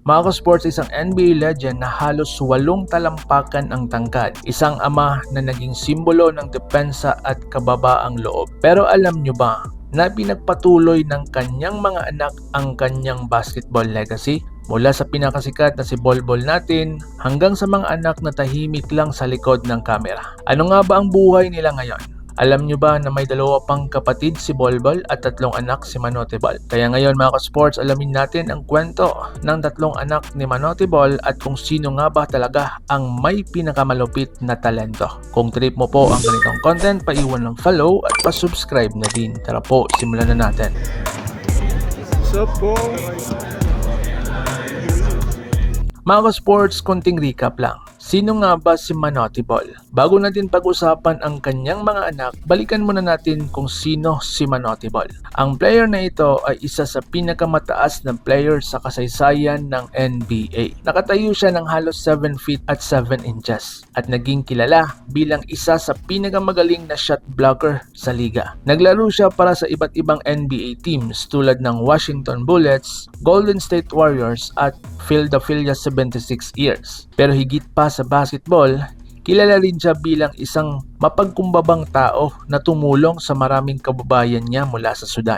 Mga ka-sports, isang NBA legend na halos 8 talampakan ang tangkad. Isang ama na naging simbolo ng depensa at kababaang loob. Pero alam nyo ba na pinagpatuloy ng kanyang mga anak ang kanyang basketball legacy? Mula sa pinakasikat na si Bol Bol natin hanggang sa mga anak na tahimik lang sa likod ng kamera. Ano nga ba ang buhay nila ngayon? Alam nyo ba na may 2 pang kapatid si Bol Bol at 3 anak si Manote Bol? Kaya ngayon mga ka-sports, alamin natin ang kwento ng 3 anak ni Manote Bol at kung sino nga ba talaga ang may pinakamalupit na talento. Kung trip mo po ang ganitong content, paiwan ng follow at pa-subscribe na din. Tara po, simulan na natin. So po, Mga ka-sports, konting recap lang. Sino nga ba si Manote Bol? Bago natin pag-usapan ang kanyang mga anak, balikan muna natin kung sino si Manote Bol. Ang player na ito ay isa sa pinakamataas na player sa kasaysayan ng NBA. Nakatayo siya ng halos 7 feet at 7 inches at naging kilala bilang isa sa pinakamagaling na shot blocker sa liga. Naglaro siya para sa iba't ibang NBA teams tulad ng Washington Bullets, Golden State Warriors at Philadelphia 76ers. Pero higit pa sa basketball, kilala rin siya bilang isang mapagkumbabang tao na tumulong sa maraming kababayan niya mula sa Sudan.